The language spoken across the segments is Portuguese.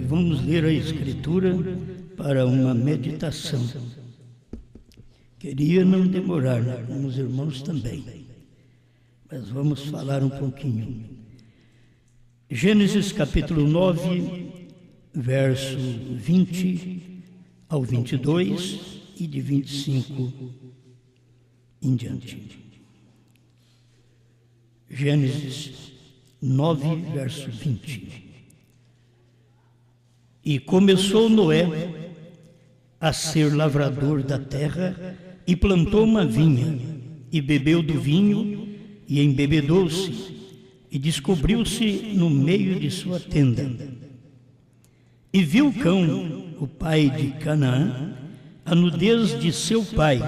vamos ler a Escritura para uma meditação. Queria não demorar, né? Com os irmãos também, mas vamos falar um pouquinho. Gênesis capítulo 9, verso 20 ao 22 e de 25 em diante. Gênesis 9, verso 20. E começou Noé a ser lavrador da terra e plantou uma vinha e bebeu do vinho e embebedou-se e descobriu-se no meio de sua tenda. E viu Cão, o pai de Canaã, a nudez de seu pai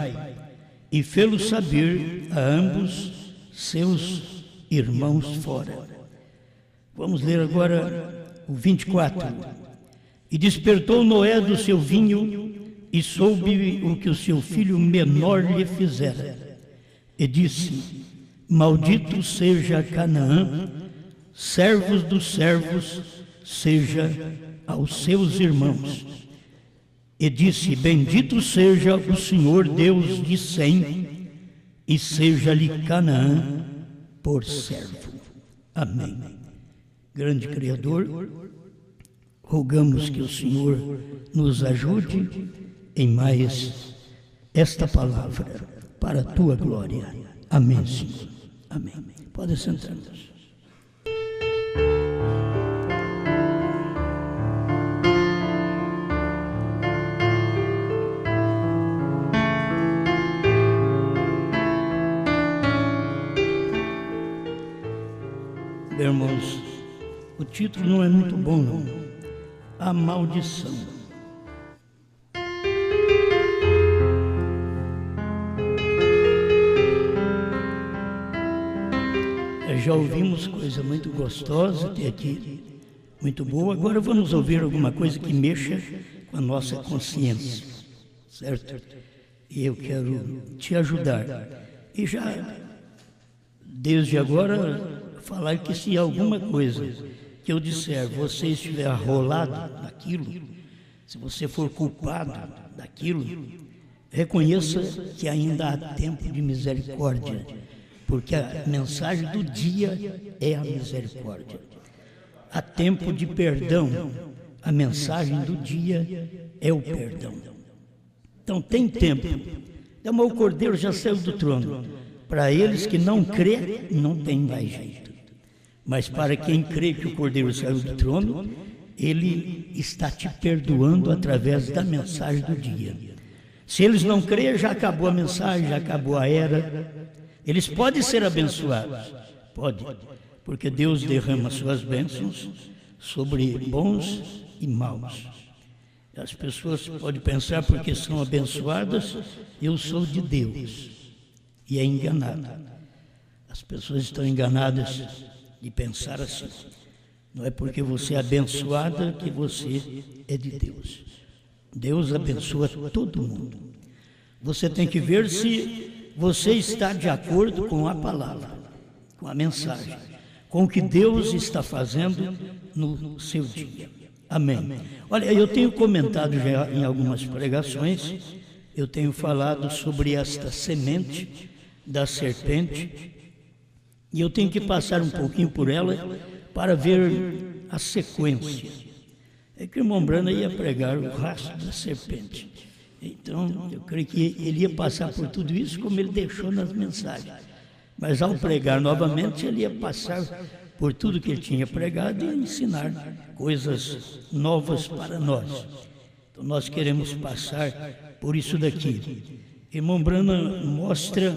e fê-lo saber a ambos seus irmãos fora. Vamos ler agora o 24. E despertou Noé do seu vinho e soube o que o seu filho menor lhe fizera. E disse: Maldito seja Canaã, servos dos servos, seja aos seus irmãos. E disse: Bendito seja o Senhor Deus de Sem, e seja-lhe Canaã por servo. Amém. Grande Criador, rogamos que o Senhor nos ajude em mais esta palavra, para a tua glória. Amém, Senhor. Amém. Pode sentar-nos. Irmãos, o título não é muito bom, não. A maldição. Já ouvimos coisa muito gostosa até aqui, muito boa. Agora vamos ouvir alguma coisa que mexa com a nossa consciência, certo? E eu quero te ajudar. E já, desde agora, falar que se alguma coisa que eu disser, você estiver arrolado naquilo, se você for culpado daquilo, reconheça que ainda há tempo de misericórdia, porque a mensagem do dia é a misericórdia. Há tempo de perdão, a mensagem do dia é o perdão. Então tem tempo. Então, o Cordeiro já saiu do trono. Para eles que não crê, não tem mais jeito. Mas para quem crê que o Cordeiro saiu do trono, ele está te perdoando através da mensagem do dia. Se eles não crêem, já acabou a mensagem, já acabou a era. Eles podem ser abençoados, pode, porque Deus derrama suas bênçãos sobre bons e maus. As pessoas podem pensar, porque são abençoadas, eu sou de Deus, e é enganado. As pessoas estão enganadas de pensar assim. Não é porque você é abençoada que você é de Deus. Deus abençoa todo mundo. Você tem que ver se você está de acordo com a palavra, com a mensagem, com o que Deus está fazendo no seu dia. Amém. Olha, eu tenho comentado já em algumas pregações, eu tenho falado sobre esta semente da serpente, e eu tenho que passar um pouquinho por ela para ver a sequência. É que o irmão Brana ia pregar o rastro da serpente. Então, eu creio que ele ia passar por tudo isso como ele deixou nas mensagens. Mas ao pregar novamente, ele ia passar por tudo que ele tinha pregado e ensinar coisas novas para nós. Então, nós queremos passar por isso daqui. Irmão Brana mostra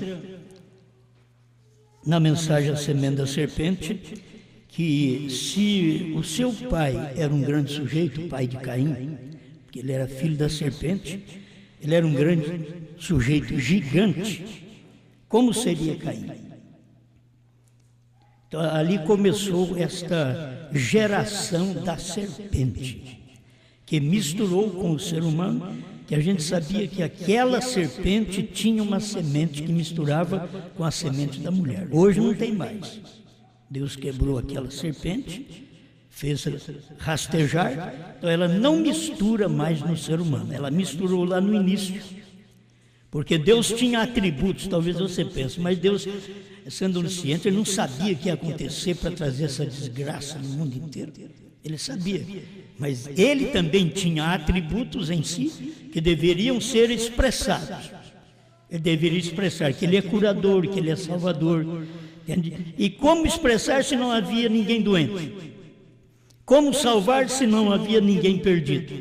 na mensagem A Semente da Serpente que se o seu pai era um grande sujeito, o pai de Caim, porque ele era filho da serpente, ele era um grande sujeito gigante, como seria Caim? Então ali começou esta geração da serpente, que misturou com o ser humano, que a gente sabia que aquela serpente tinha uma semente que misturava com a semente da mulher. Hoje não tem mais. Deus quebrou aquela serpente, fez rastejar, então ela não mistura mais no ser humano, ela misturou lá no início, porque Deus tinha atributos, talvez você pense, mas Deus, sendo onisciente, ele não sabia o que ia acontecer para trazer essa desgraça no mundo inteiro. Ele sabia, mas ele também tinha atributos em si que deveriam ser expressados. Ele deveria expressar que ele é curador, que ele é salvador. Entende? E como expressar se não havia ninguém doente? Como salvar se não havia ninguém perdido?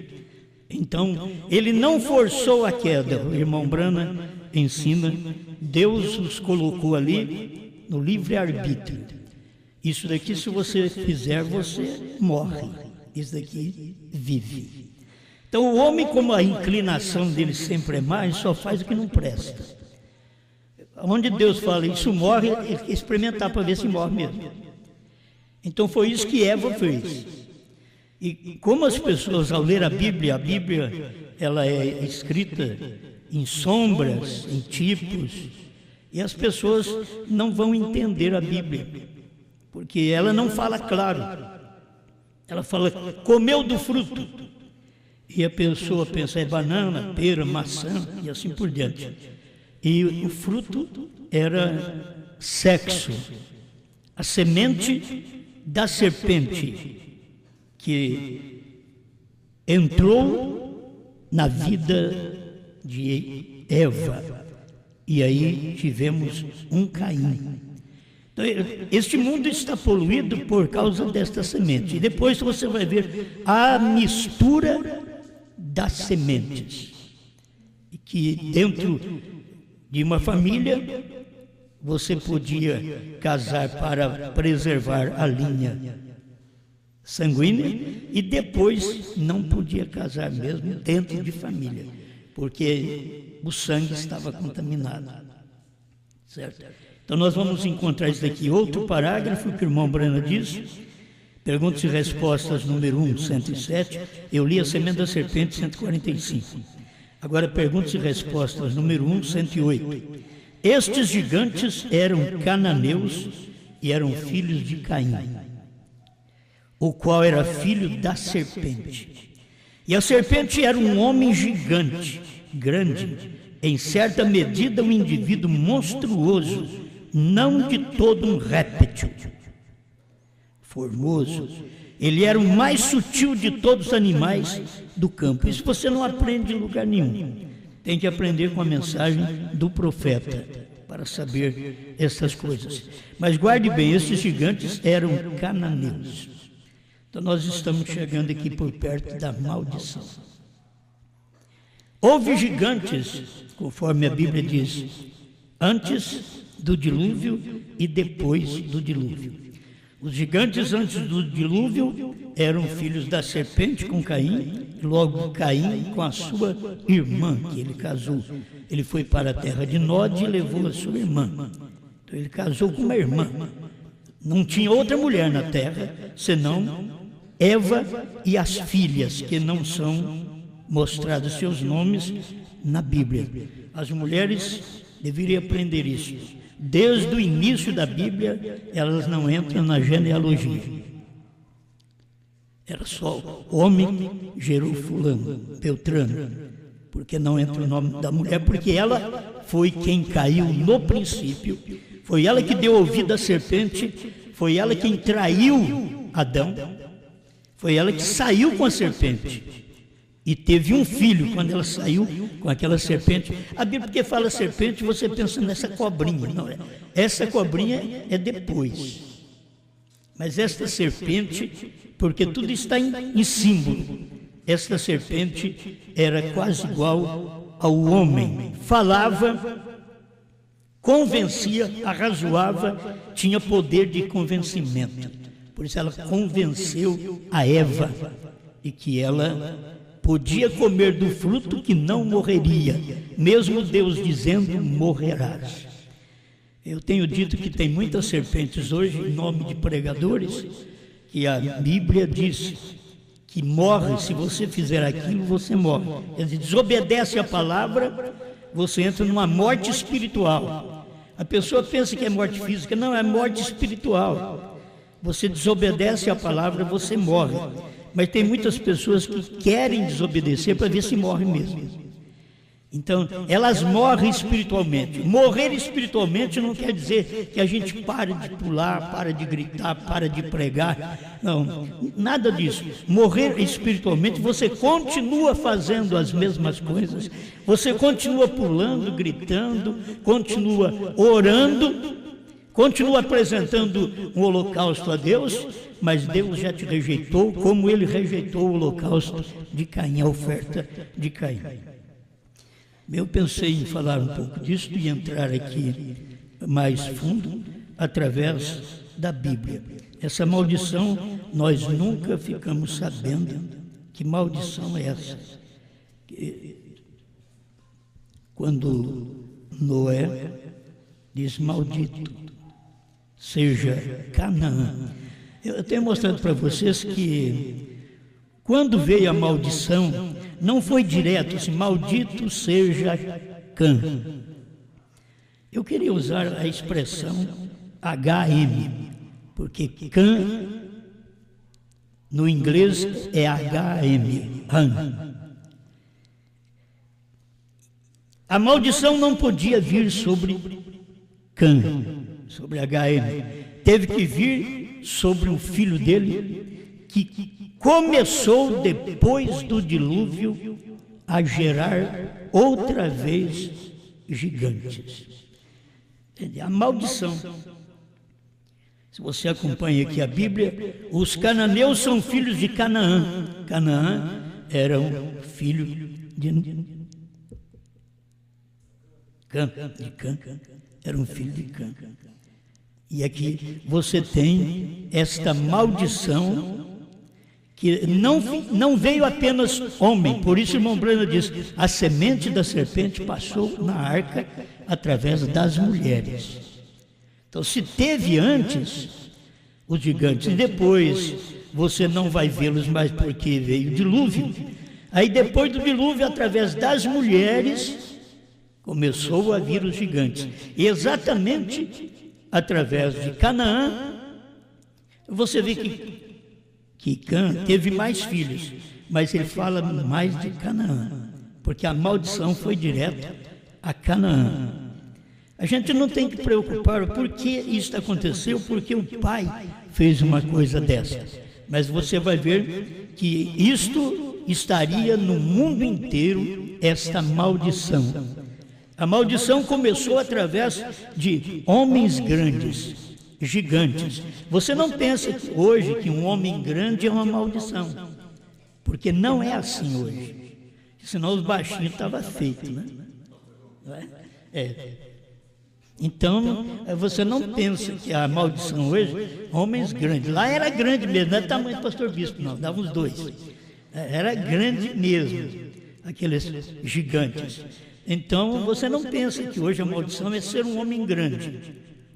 Então, ele não forçou a queda. O irmão Brana ensina, Deus os colocou ali no livre-arbítrio. Isso daqui, se você fizer, você morre. Isso daqui vive. Então, o homem, como a inclinação dele sempre é má, ele só faz o que não presta. Onde Deus fala, isso morre, ele quer experimentar para ver se morre mesmo. Então, foi isso que Eva fez. E como as pessoas, ao ler a Bíblia ela é escrita em sombras, em tipos, e as pessoas não vão entender a Bíblia, porque ela não fala claro. Ela fala, comeu do fruto. E a pessoa pensa, é banana, pera, maçã, e assim por diante. E o fruto era sexo, a semente da serpente, que entrou na vida de Eva, e aí tivemos um Caim. Então, este mundo está poluído por causa desta semente, e depois você vai ver a mistura das sementes, e que dentro de uma família você podia casar para preservar a linha sanguínea, e depois não podia casar mesmo dentro de família, porque o sangue estava contaminado, certo? Então nós vamos encontrar isso daqui, outro parágrafo que o irmão Brana diz, perguntas e respostas número 1, 107, eu li a semente da serpente, 145. Agora perguntas e respostas número 1, 108. Estes gigantes eram cananeus e eram filhos de Caim, o qual era filho da serpente. E a serpente era um homem gigante, grande, em certa medida um indivíduo monstruoso, não de todo um réptil, formoso. Ele era o mais sutil de todos os animais do campo. Isso você não aprende em lugar nenhum. Tem que aprender com a mensagem do profeta para saber essas coisas. Mas guarde bem, esses gigantes eram cananeus. Então nós estamos chegando aqui por perto da maldição. Houve gigantes, conforme a Bíblia diz, antes do dilúvio e depois do dilúvio. Os gigantes antes do dilúvio eram filhos da serpente com Caim, e logo Caim com a sua irmã, que ele casou. Ele foi para a terra de Nod e levou a sua irmã. Então ele casou com uma irmã. Não tinha outra mulher na terra, senão Eva e as filhas, que não são mostrados seus nomes na Bíblia. As mulheres deveriam aprender isso. Desde o início da Bíblia, elas não entram na genealogia. Era só homem gerou fulano, Beltrano, porque não entra o nome da mulher, porque ela foi quem caiu no princípio, foi ela que deu ouvido à serpente, foi ela quem traiu Adão, foi ela que saiu com a serpente. E teve um filho quando ela saiu com aquela serpente. A Bíblia, porque fala serpente, você pensa nessa cobrinha. Não, essa cobrinha é depois. Mas esta serpente, porque tudo está em símbolo, esta serpente era quase igual ao homem. Falava, convencia, arrazoava, tinha poder de convencimento. Por isso ela convenceu a Eva de que ela podia comer do fruto que não morreria, mesmo Deus dizendo, morrerás. Eu tenho dito que tem muitas serpentes hoje, em nome de pregadores, que a Bíblia diz que morre, se você fizer aquilo, você morre. Quer dizer, desobedece a palavra, você entra numa morte espiritual. A pessoa pensa que é morte física, não, é morte espiritual. Você desobedece à palavra, você morre. Mas tem muitas pessoas que querem desobedecer para ver se morre mesmo. Então, elas morrem espiritualmente. Morrer espiritualmente não quer dizer que a gente pare de pular, para de gritar, para de pregar. Não, nada disso. Morrer espiritualmente, você continua fazendo as mesmas coisas, você continua pulando, gritando, continua orando, continua apresentando um holocausto a Deus, mas Deus já te rejeitou, como Ele rejeitou o holocausto de Caim, a oferta de Caim. Eu pensei em falar um pouco disso e entrar aqui mais fundo através da Bíblia. Essa maldição, nós nunca ficamos sabendo que maldição é essa. Quando Noé diz maldito seja Canaã. Eu tenho mostrado para vocês que quando veio a maldição, não foi direto, assim, maldito seja Cã. Eu queria usar a expressão HM, porque Cã, no inglês, é HM, Han. A maldição não podia vir sobre Cã, sobre HM. Teve que vir sobre o filho dele, que começou depois do dilúvio a gerar outra vez gigantes. A maldição. Se você acompanha aqui a Bíblia, os cananeus são filhos de Canaã. Canaã era um filho de Cã. Era um filho de Cã. E aqui você tem esta maldição que não veio apenas homem, por isso o irmão Breno diz, a semente da serpente passou na arca através das mulheres. Então, se teve antes os gigantes, e depois você não vai vê-los mais porque veio o dilúvio, aí depois do dilúvio, através das mulheres, começou a vir os gigantes. E exatamente através de Canaã, você vê que Cã teve mais filhos, mas ele fala mais de Canaã, porque a maldição foi direta a Canaã. A gente não tem que preocupar por que isso aconteceu, porque o pai fez uma coisa dessa. Mas você vai ver que isto estaria no mundo inteiro, esta maldição. A maldição começou através de homens grandes, gigantes. Você não pensa hoje que um homem grande é uma maldição, porque não é assim hoje. Senão os baixinhos estavam feitos, né? Então, você não pensa que a maldição hoje, homens grandes. Lá era grande mesmo, não é tamanho do pastor bispo, não, dava uns dois. Era grande mesmo, aqueles gigantes. Então, você não pensa que hoje a maldição é ser um homem grande.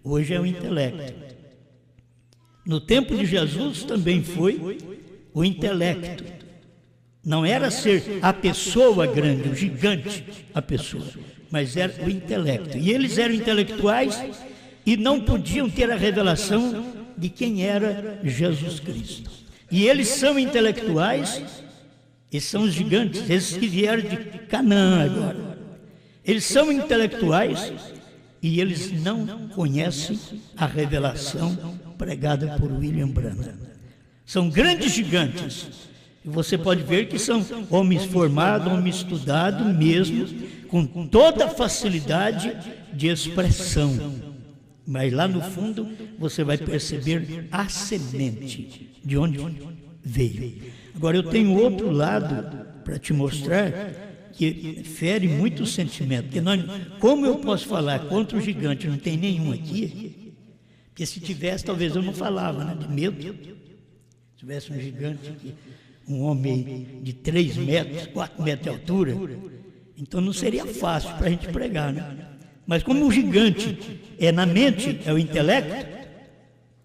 Hoje é o intelecto. No tempo de Jesus também foi o intelecto. Não era ser a pessoa grande, o gigante, a pessoa, mas era o intelecto. E eles eram intelectuais e não podiam ter a revelação de quem era Jesus Cristo. E eles são intelectuais, e são os gigantes, esses que vieram de Canaã agora. Eles são intelectuais e eles não conhecem a revelação pregada por William Branham. São grandes gigantes. E você pode ver que são homens formados, homens estudados mesmo, com toda a facilidade de expressão. Mas lá no fundo você vai perceber a semente de onde veio. Agora eu tenho outro lado para te mostrar que fere muito o sentimento. Porque como eu posso falar contra o gigante, não tem nenhum aqui, porque se tivesse, talvez eu não falava, né, de medo. Se tivesse um gigante aqui, um homem de 3 metros, 4 metros de altura, então não seria fácil para a gente pregar, né? Mas como o gigante é na mente, é o intelecto,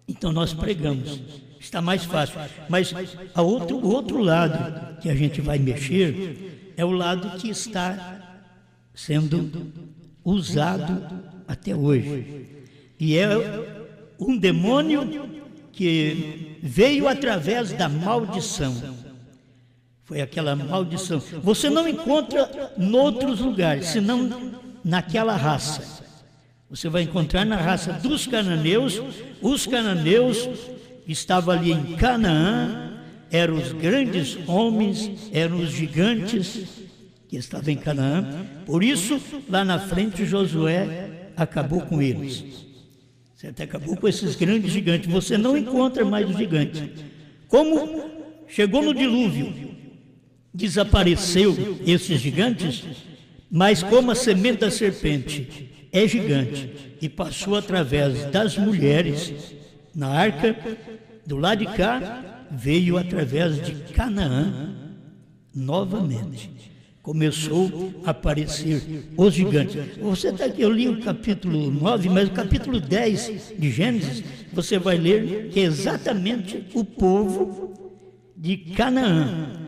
então nós pregamos, está mais fácil. Mas o outro lado que a gente vai mexer é o lado que está sendo usado até hoje. E é um demônio que veio através da maldição. Foi aquela maldição. Você não encontra em outros lugares, senão naquela raça. Você vai encontrar na raça dos cananeus. Os cananeus estavam ali em Canaã, eram os grandes homens, eram os gigantes que estavam em Canaã. Por isso, lá na frente, Josué acabou com eles. Certo? Acabou com esses grandes gigantes. Você não encontra mais os gigantes. Como chegou no dilúvio, desapareceu esses gigantes, mas como a semente da serpente é gigante e passou através das mulheres na arca, do lado de cá veio através de Canaã novamente. Começou a aparecer os gigantes. Você está aqui, eu li o capítulo 9, mas o capítulo 10 de Gênesis, você vai ler que é exatamente o povo de Canaã.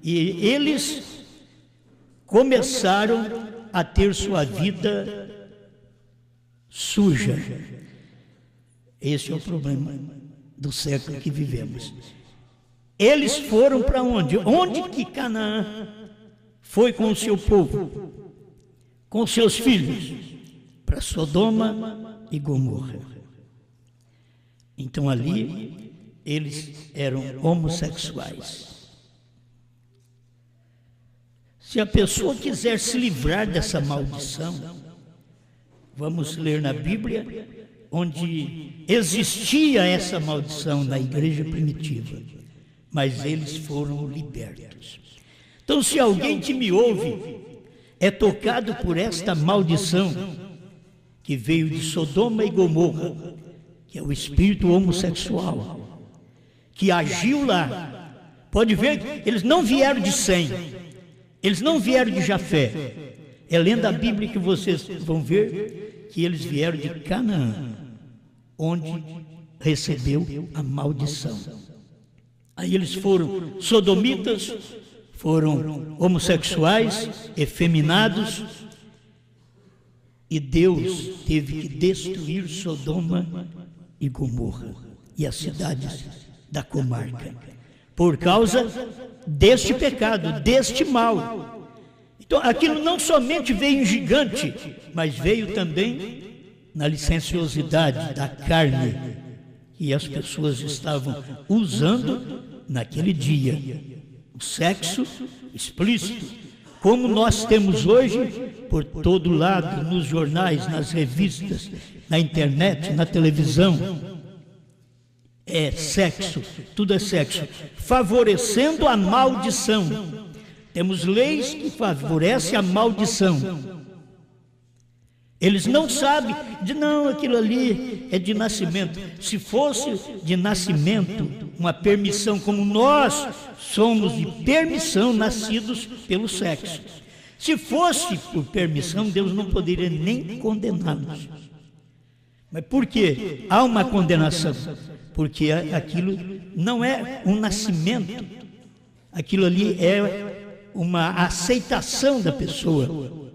E eles começaram a ter sua vida suja. Esse é o problema do século que vivemos. Eles foram para onde? Onde que Canaã foi com o seu povo, com seus filhos? Para Sodoma e Gomorra. Então ali eles eram homossexuais. Se a pessoa quiser se livrar dessa maldição, vamos ler na Bíblia onde existia essa maldição na igreja primitiva, mas eles foram libertos. Então, se alguém que me ouve é tocado por esta maldição que veio de Sodoma e Gomorra, que é o espírito homossexual, que agiu lá, pode ver que eles não vieram de Sem, eles não vieram de Jafé. É lendo a Bíblia que vocês vão ver que eles vieram de Canaã, onde recebeu a maldição. Aí eles foram sodomitas, foram homossexuais, efeminados, e Deus teve que destruir Sodoma e Gomorra e as cidades da comarca, por causa deste pecado, deste mal. Então aquilo não somente veio em gigante, mas veio também na licenciosidade da carne que as pessoas estavam usando naquele dia. O sexo explícito, como nós temos hoje por todo lado, nos jornais, nas revistas, na internet, na televisão. É sexo, tudo é sexo, favorecendo a maldição. Temos leis que favorecem a maldição. Eles não sabem, não, aquilo ali é de nascimento. Se fosse de nascimento, uma permissão, como nós somos de permissão nascidos pelo sexo. Se fosse por permissão, Deus não poderia nem condená-los. Mas por quê? Há uma condenação. Porque aquilo não é um nascimento, aquilo ali é uma aceitação da pessoa.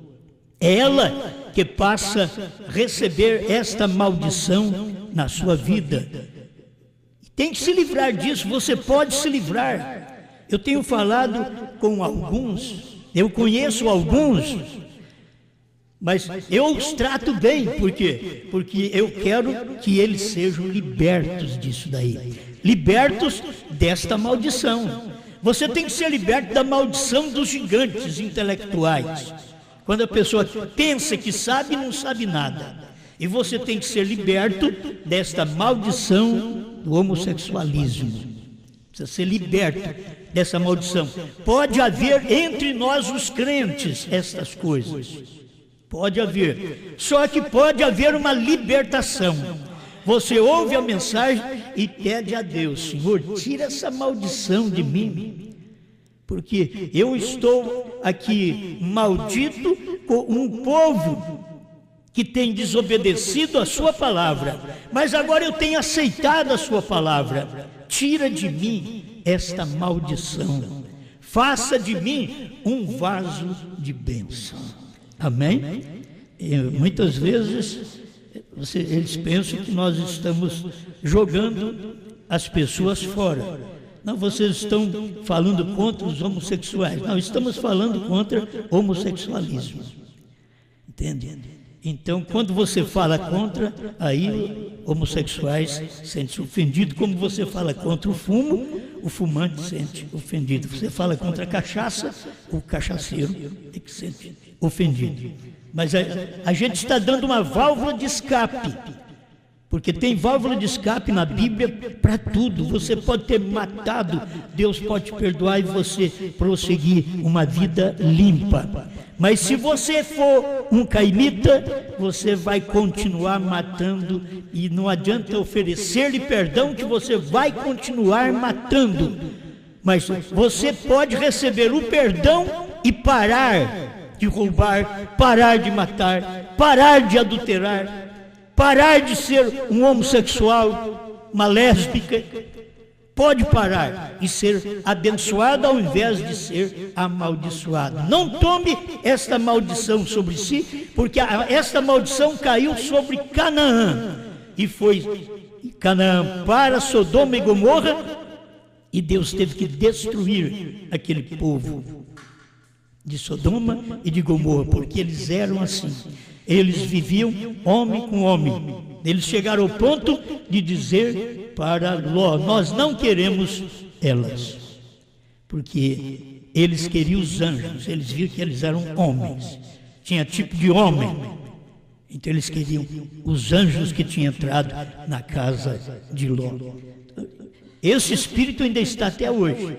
É ela que passa a receber esta maldição na sua vida. Tem que se livrar disso, você pode se livrar. Eu tenho falado com alguns, eu conheço alguns, mas eu os trato bem, por quê? Porque eu quero que eles sejam libertos disso daí, libertos desta maldição. Você tem que ser liberto da maldição dos gigantes intelectuais. Quando a pessoa pensa que sabe, não sabe nada. E você tem que ser liberto desta maldição do homossexualismo. Precisa ser liberto dessa maldição. Pode haver entre nós os crentes estas coisas. Pode haver. Só que pode haver uma libertação. Você ouve a mensagem e pede a Deus: Senhor, tira essa maldição de mim. Porque eu estou aqui maldito com um povo que tem desobedecido a sua palavra, mas agora eu tenho aceitado a sua palavra. Tira de mim esta maldição, faça de mim um vaso de bênção. Amém? E muitas vezes eles pensam que nós estamos jogando as pessoas fora. Não, vocês estão falando contra os homossexuais. Não, estamos falando contra o homossexualismo. Entende? Então, quando você fala contra, aí homossexuais sentem-se ofendidos. Como você fala contra o fumo, o fumante sente ofendido. Você fala contra a cachaça, o cachaceiro é que sente ofendido. Mas a gente está dando uma válvula de escape. Porque tem válvula de escape na Bíblia para tudo. Você pode ter matado, Deus pode te perdoar e você prosseguir uma vida limpa. Mas se você for um caimita, você vai continuar matando e não adianta oferecer-lhe perdão que você vai continuar matando. Mas você pode receber o perdão e parar de roubar, parar de matar, parar de adulterar, parar de ser um homossexual, uma lésbica. Pode parar e ser abençoado ao invés de ser amaldiçoado. Não tome esta maldição sobre si, porque esta maldição caiu sobre Canaã. E foi Canaã para Sodoma e Gomorra, e Deus teve que destruir aquele povo de Sodoma e de Gomorra, porque eles eram assim. Eles viviam homem com homem. Eles chegaram ao ponto de dizer para Ló: nós não queremos elas, porque eles queriam os anjos. Eles viram que eles eram homens, tinha tipo de homem. Então eles queriam os anjos que tinham entrado na casa de Ló. Esse espírito ainda está até hoje.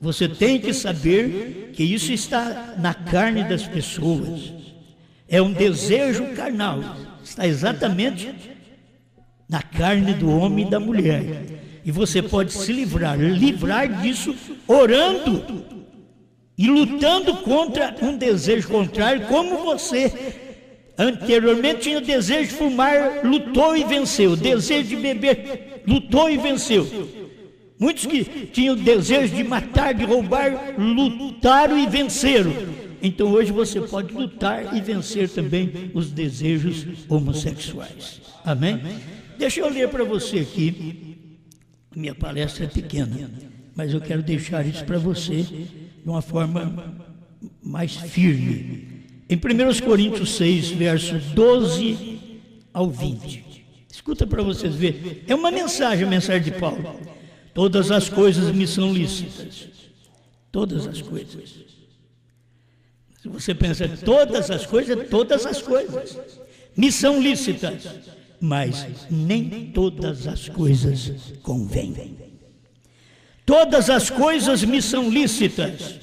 Você tem que saber que isso está na carne das pessoas. É um desejo carnal, está exatamente na carne do homem e da mulher. E você pode se livrar disso orando e lutando contra um desejo contrário, como você anteriormente tinha o desejo de fumar, lutou e venceu. O desejo de beber, lutou e venceu. Muitos que tinham o desejo de matar, de roubar, lutaram e venceram. Então hoje você pode lutar e vencer também os desejos homossexuais. Amém? Deixa eu ler para você aqui. Minha palestra é pequena, mas eu quero deixar isso para você de uma forma mais firme. Em 1 Coríntios 6, versos 12 ao 20. Escuta para vocês verem. É uma mensagem, a mensagem de Paulo. Todas as coisas me são lícitas. Todas as coisas. Se você pensa, todas as coisas me são lícitas, mas nem todas as coisas convêm. Todas as coisas me são lícitas,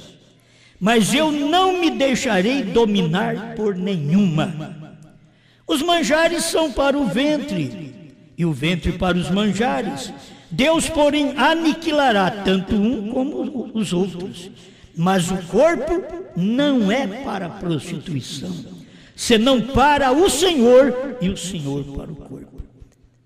mas eu não me deixarei dominar por nenhuma. Os manjares são para o ventre, e o ventre para os manjares. Deus, porém, aniquilará tanto um como os outros. Mas o corpo não é para a prostituição, senão para o Senhor e o Senhor para o corpo.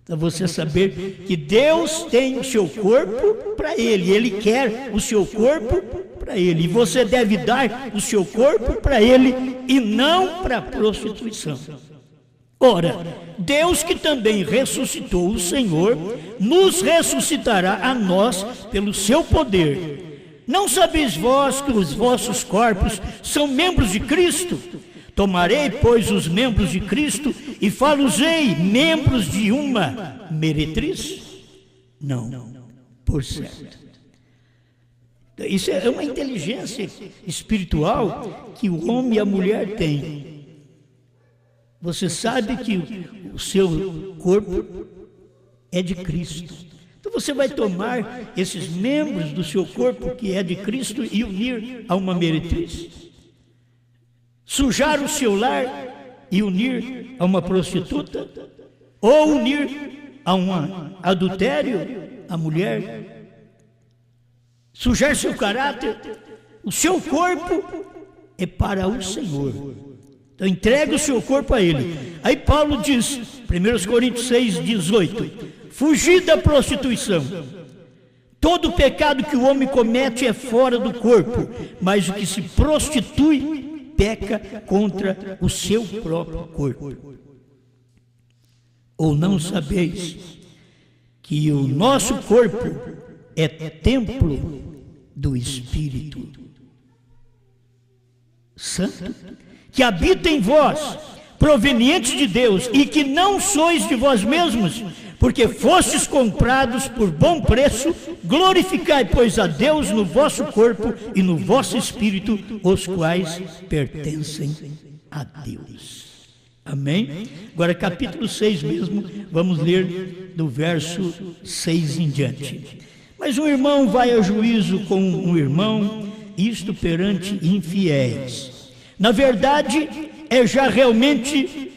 Então você saber que Deus tem o seu corpo para Ele, Ele quer o seu corpo para Ele, e você deve dar o seu corpo para Ele e não para a prostituição. Ora, Deus que também ressuscitou o Senhor, nos ressuscitará a nós pelo seu poder. Não sabeis vós que os vossos corpos são membros de Cristo? Tomarei, pois, os membros de Cristo e fá-los-ei membros de uma meretriz? Não, por certo. Isso é uma inteligência espiritual que o homem e a mulher têm. Você sabe que o seu corpo é de Cristo. Então você vai tomar esses membros do seu corpo que é de Cristo e unir a uma meretriz? Sujar o seu lar e unir a uma prostituta? Ou unir a um adultério, a mulher? Sujar seu caráter? O seu corpo é para o Senhor. Então entregue o seu corpo a Ele. Aí Paulo diz, 1 Coríntios 6, 18, fugir da prostituição. Todo pecado que o homem comete é fora do corpo, mas o que se prostitui peca contra o seu próprio corpo. Ou não sabeis que o nosso corpo é templo do Espírito Santo, que habita em vós, provenientes de Deus, e que não sois de vós mesmos, porque fostes comprados por bom preço. Glorificai, pois, a Deus no vosso corpo e no vosso espírito, os quais pertencem a Deus. Amém? Agora, capítulo 6 mesmo, vamos ler do verso 6 em diante. Mas um irmão vai a juízo com um irmão, isto perante infiéis. Na verdade, é já realmente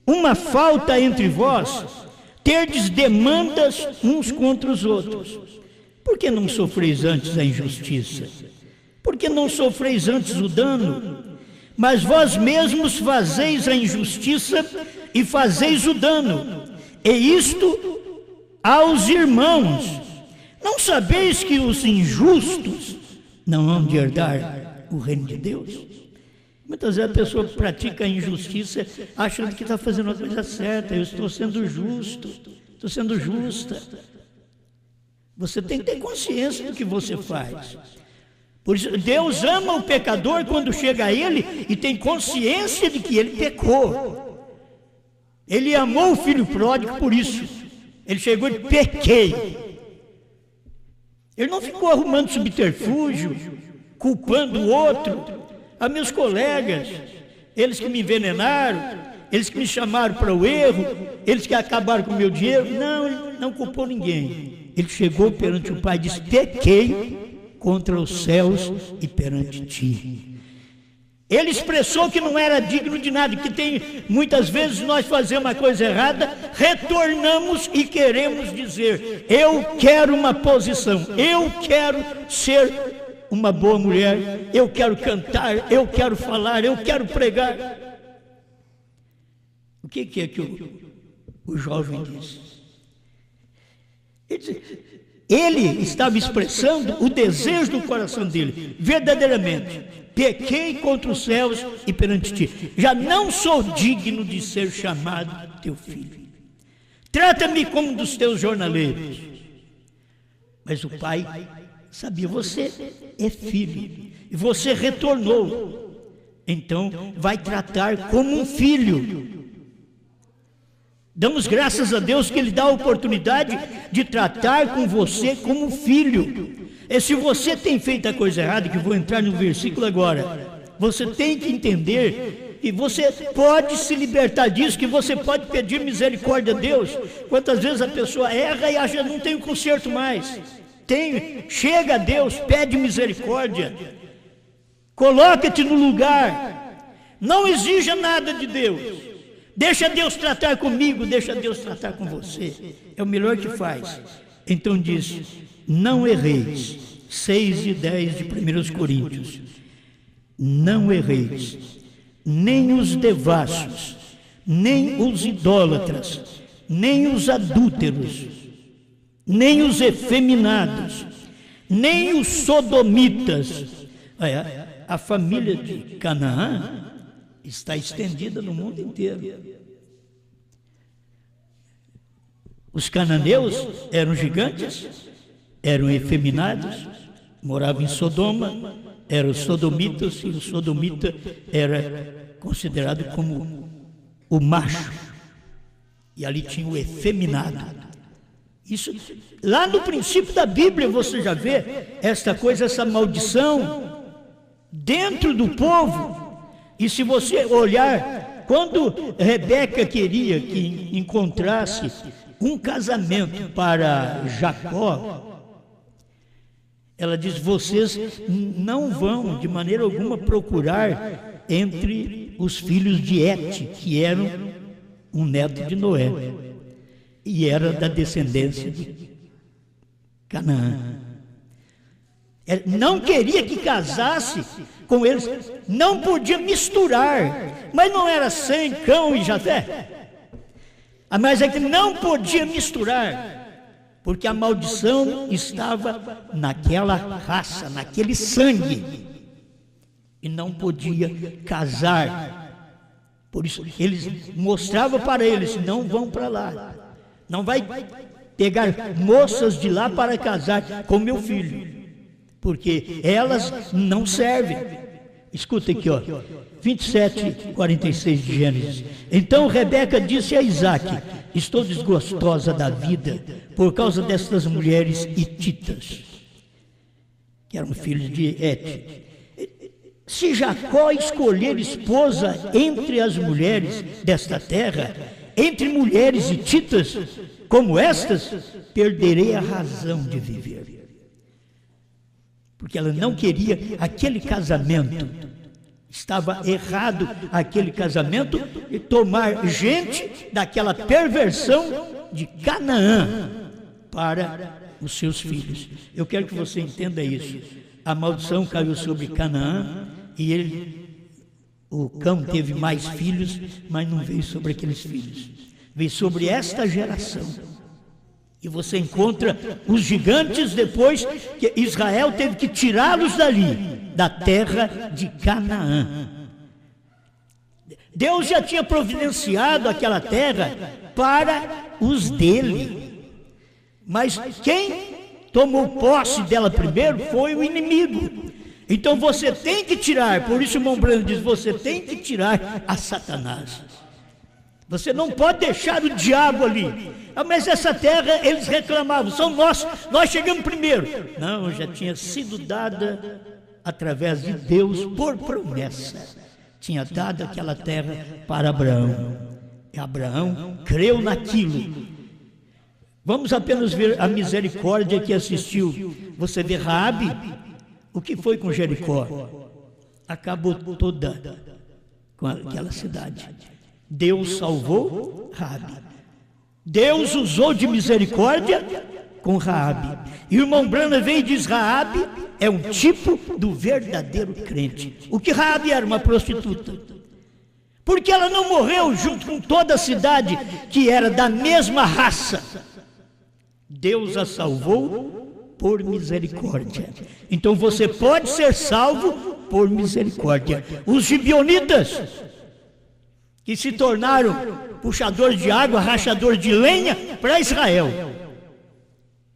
uma falta entre vós, terdes demandas uns contra os outros. Por que não sofreis antes a injustiça? Por que não sofreis antes o dano? Mas vós mesmos fazeis a injustiça e fazeis o dano, e isto aos irmãos. Não sabeis que os injustos não hão de herdar o reino de Deus? Muitas vezes a pessoa pratica a injustiça achando que está fazendo a coisa certa. Eu estou sendo justo, estou sendo justa. Você tem que ter consciência do que você faz. Por isso, Deus ama o pecador quando chega a Ele e tem consciência de que ele pecou. Ele amou o filho pródigo por isso. Ele chegou e pequei. Ele não ficou arrumando subterfúgio, culpando o outro. A meus colegas, eles que me envenenaram, eles que me chamaram para o erro, eles que acabaram com o meu dinheiro. Não, ele não culpou ninguém. Ele chegou perante o Pai e disse: pequei contra os céus e perante ti. Ele expressou que não era digno de nada, que tem muitas vezes nós fazemos uma coisa errada, retornamos e queremos dizer: eu quero uma posição, eu quero ser uma boa mulher, eu quero cantar, eu quero falar, eu quero pregar. O que é que o jovem disse? Ele estava expressando o desejo do coração dele, verdadeiramente: pequei contra os céus e perante ti, já não sou digno de ser chamado teu filho, trata-me como um dos teus jornaleiros. Mas o pai sabia: você é filho, e você retornou, então vai tratar como um filho. Damos graças a Deus que Ele dá a oportunidade de tratar com você como filho. E se você tem feito a coisa errada, que eu vou entrar no versículo agora, você tem que entender, e você pode se libertar disso, que você pode pedir misericórdia a Deus. Quantas vezes a pessoa erra e acha que não tem o conserto mais? Chega a Deus, pede misericórdia, coloca-te no lugar, não exija nada de Deus. Deixa Deus tratar comigo, deixa Deus tratar com você. É o melhor que faz. Então diz: não erreis. 6 e 10 de 1 Coríntios. Não erreis, nem os devassos, nem os idólatras, nem os adúlteros, nem os efeminados, nem os sodomitas. A família de Canaã está estendida no mundo inteiro. Os cananeus eram gigantes, eram efeminados, moravam em Sodoma, eram sodomitas, e o sodomita era considerado como o macho, e ali tinha o efeminado. Isso, lá no princípio da Bíblia você já vê esta coisa, essa maldição dentro do povo. E se você olhar, quando Rebeca queria que encontrasse um casamento para Jacó, ela diz: vocês não vão de maneira alguma procurar entre os filhos de Et, que eram um neto de Noé, e era da descendência de Canaã. Não queria que casasse com eles, não podia misturar, mas não era Sem, Cão e Jafé, mas é que não podia misturar, porque a maldição estava naquela raça, naquele sangue, e não podia casar. Por isso eles mostravam para eles: não vão para lá, não vai pegar moças de lá para casar com meu filho, porque elas não servem. Escuta aqui, ó, 27:46 de Gênesis. Então Rebeca disse a Isaque: estou desgostosa da vida por causa destas mulheres hititas, que eram filhos de Et. Se Jacó escolher esposa entre as mulheres desta terra, entre mulheres hititas como estas, perderei a razão de viver. Porque ela não queria aquele casamento, estava errado aquele casamento, e tomar gente daquela perversão de Canaã para os seus filhos. Eu quero que você entenda isso. A maldição caiu sobre Canaã e o cão teve mais filhos, mas não veio sobre aqueles filhos, veio sobre esta geração. E você encontra os gigantes depois que Israel teve que tirá-los dali, da terra de Canaã. Deus já tinha providenciado aquela terra para os dele, mas quem tomou posse dela primeiro foi o inimigo. Então você tem que tirar, por isso o irmão Branham diz, você tem que tirar a Satanás. Você não pode deixar o diabo ali. Ah, mas essa terra, eles reclamavam, são nossos, nós chegamos primeiro. Não, já tinha sido dada através de Deus por promessa. Tinha dado aquela terra para Abraão. E Abraão creu naquilo. Vamos apenas ver a misericórdia que assistiu. Você vê Raabe, o que foi com Jericó? Acabou toda com aquela cidade. Deus salvou Raabe. Deus usou de misericórdia com Raabe. E o irmão Branham vem e diz: Raabe é um tipo do verdadeiro crente. O que Raabe era? Uma prostituta. Porque ela não morreu junto com toda a cidade que era da mesma raça. Deus a salvou por misericórdia. Então você pode ser salvo por misericórdia. Os gibeonitas, que se tornaram puxadores de água, rachadores de lenha para Israel,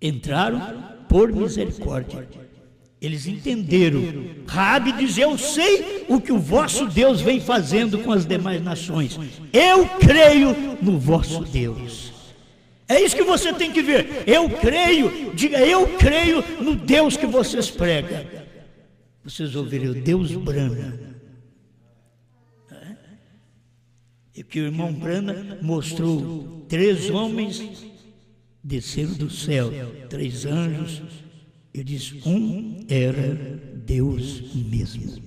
entraram por misericórdia. Eles entenderam. Raabe diz: eu sei o que o vosso Deus vem fazendo com as demais nações. Eu creio no vosso Deus. É isso que você tem que ver. Eu creio, diga: eu creio no Deus que vocês pregam. Vocês ouviram: Deus Branham. E que o irmão Branham mostrou 3 homens desceram do céu, 3 anjos. Ele diz: um era Deus mesmo.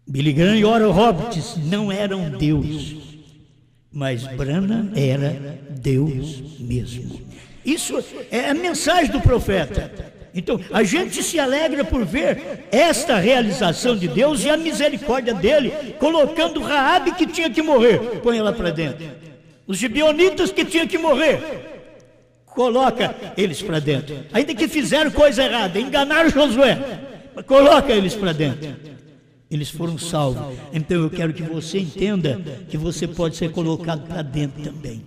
Billy Graham e Oral Roberts não eram Deus, mas Branham era Deus mesmo. Isso é a mensagem do profeta. Então, a gente se alegra por ver esta realização de Deus e a misericórdia dele, colocando Raabe, que tinha que morrer, põe ela para dentro. Os gibeonitas que tinham que morrer, coloca eles para dentro. Ainda que fizeram coisa errada, enganaram Josué, coloca eles para dentro. Eles foram salvos. Então eu quero que você entenda que você pode ser colocado para dentro também.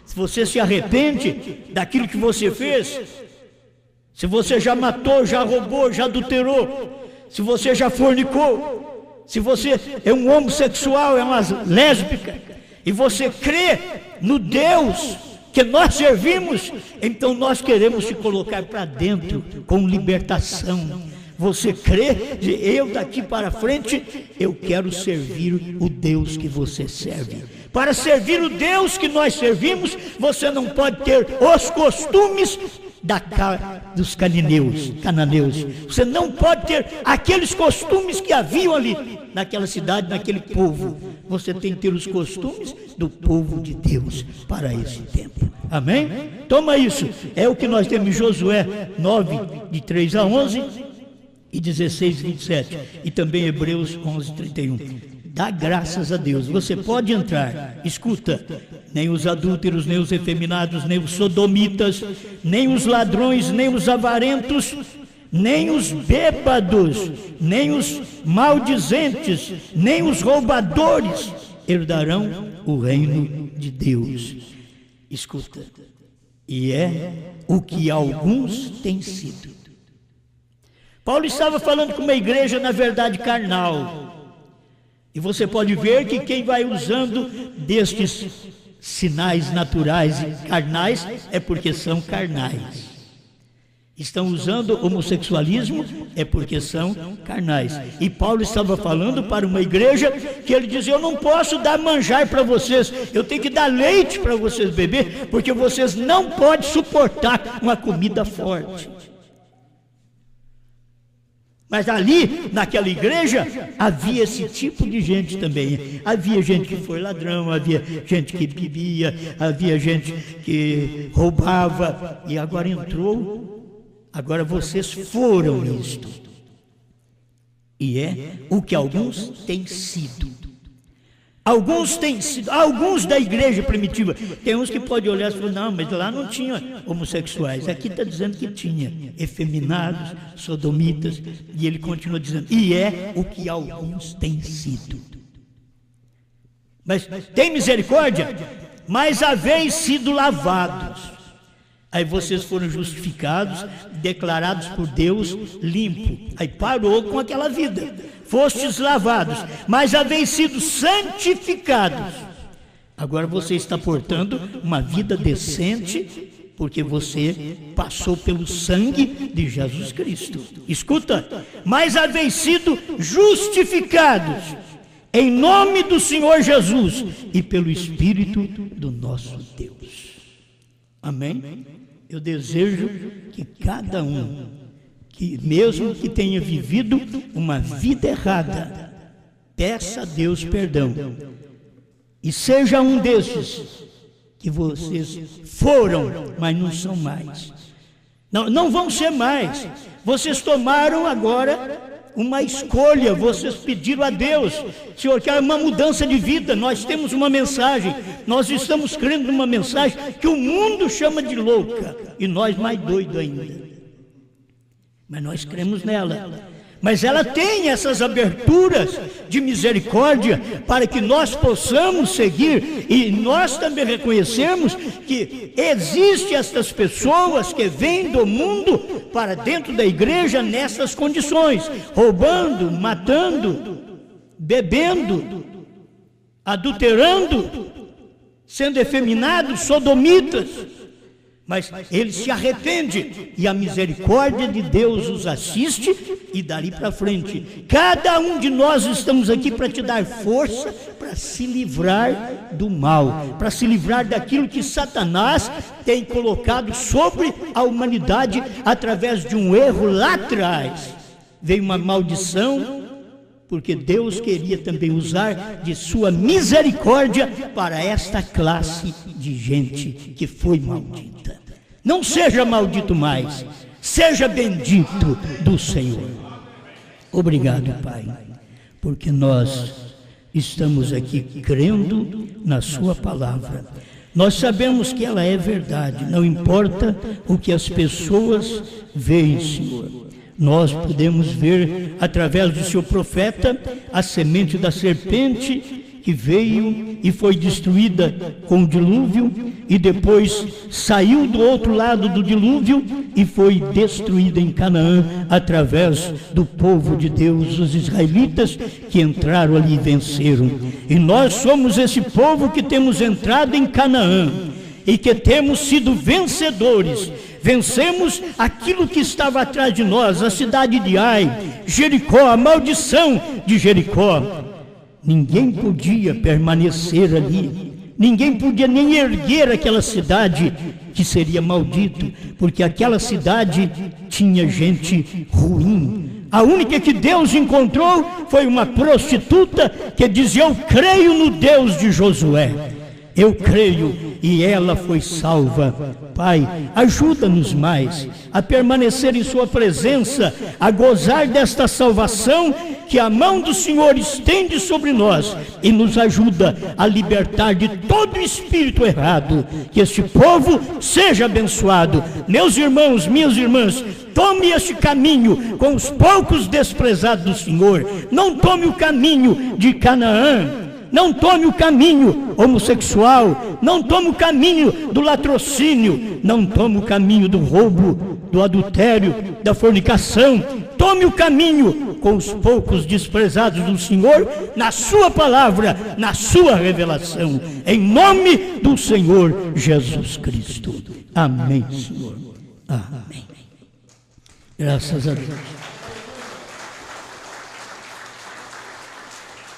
Se você se arrepende daquilo que você fez, se você já matou, já roubou, já adulterou, se você já fornicou, se você é um homossexual, é uma lésbica, e você crê no Deus que nós servimos, então nós queremos te colocar para dentro com libertação. Você crê, eu daqui para frente, eu quero servir o Deus que você serve. Para servir o Deus que nós servimos, você não pode ter os costumes dos cananeus. Você não pode ter aqueles costumes que haviam ali naquela cidade, naquele povo. Você tem que ter os costumes do povo de Deus para esse tempo. Amém? Toma isso. É o que nós temos em Josué 9, de 3 a 11 e 16, 27. E também Hebreus 11, 31. Dá graças a Deus. Você pode entrar. Escuta. Nem os adúlteros, nem os efeminados, nem os sodomitas, nem os ladrões, nem os avarentos, nem os bêbados, nem os maldizentes, nem os roubadores herdarão o reino de Deus. Escuta. e é o que alguns têm sido. Paulo estava falando com uma igreja, na verdade, carnal. E você pode ver que quem vai usando destes sinais naturais e carnais é porque são carnais. Estão usando homossexualismo é porque são carnais. E Paulo estava falando para uma igreja que ele dizia: eu não posso dar manjar para vocês, eu tenho que dar leite para vocês beber, porque vocês não podem suportar uma comida forte. Mas ali, naquela igreja, havia esse tipo de gente também. Havia gente que foi ladrão, havia gente que bebia, havia gente que roubava. E agora agora vocês foram isto. E é o que alguns têm sido. Alguns têm sido, alguns da igreja primitiva. Tem uns que podem olhar e falar: não, mas lá não tinha homossexuais. Aqui está dizendo que tinha efeminados, sodomitas. E ele continua dizendo: e é o que alguns têm sido. Mas tem misericórdia? Mas haveis sido lavados. Aí vocês foram justificados, declarados por Deus limpo. Aí parou com aquela vida. Fostes lavados, mas haveis sido santificados. Agora você está portando uma vida decente, porque você passou pelo sangue de Jesus Cristo. Escuta, mas haveis sido justificados em nome do Senhor Jesus e pelo Espírito do nosso Deus. Amém? Eu desejo que cada um, que mesmo que tenha vivido uma vida errada, peça a Deus perdão. E seja um desses que vocês foram, mas não são mais. Não vão ser mais. Vocês tomaram agora uma escolha, vocês pediram a Deus: Senhor, quero uma mudança de vida. Nós temos uma mensagem, nós estamos crendo numa mensagem que o mundo chama de louca, e nós mais doidos ainda. Mas nós cremos nela. Mas ela tem essas aberturas de misericórdia para que nós possamos seguir, e nós também reconhecemos que existem estas pessoas que vêm do mundo para dentro da igreja nessas condições, roubando, matando, bebendo, adulterando, sendo efeminados, sodomitas. Mas eles se arrependem e a misericórdia de Deus os assiste, e dali para frente, cada um de nós estamos aqui para te dar força para se livrar do mal, para se livrar daquilo que Satanás tem colocado sobre a humanidade através de um erro lá atrás. Veio uma maldição, porque Deus queria também usar de sua misericórdia para esta classe de gente que foi maldita. Não seja maldito mais, seja bendito do Senhor. Obrigado, Pai, porque nós estamos aqui crendo na sua palavra. Nós sabemos que ela é verdade, não importa o que as pessoas veem, Senhor. Nós podemos ver através do seu profeta a semente da serpente que veio e foi destruída com o dilúvio, e depois saiu do outro lado do dilúvio e foi destruída em Canaã através do povo de Deus, os israelitas que entraram ali e venceram. E nós somos esse povo que temos entrado em Canaã e que temos sido vencedores. Vencemos aquilo que estava atrás de nós, a cidade de Ai, Jericó, a maldição de Jericó. Ninguém podia permanecer ali, ninguém podia nem erguer aquela cidade que seria maldito, porque aquela cidade tinha gente ruim. A única que Deus encontrou foi uma prostituta que dizia: eu creio no Deus de Josué. Eu creio, e ela foi salva. Pai, ajuda-nos mais a permanecer em sua presença, a gozar desta salvação que a mão do Senhor estende sobre nós e nos ajuda a libertar de todo espírito errado. Que este povo seja abençoado. Meus irmãos, minhas irmãs, tome este caminho com os poucos desprezados do Senhor. Não tome o caminho de Canaã. não tome o caminho homossexual, não tome o caminho do latrocínio, não tome o caminho do roubo, do adultério, da fornicação. Tome o caminho com os poucos desprezados do Senhor, na sua palavra, na sua revelação, em nome do Senhor Jesus Cristo. Amém, Senhor. Amém. Graças a Deus.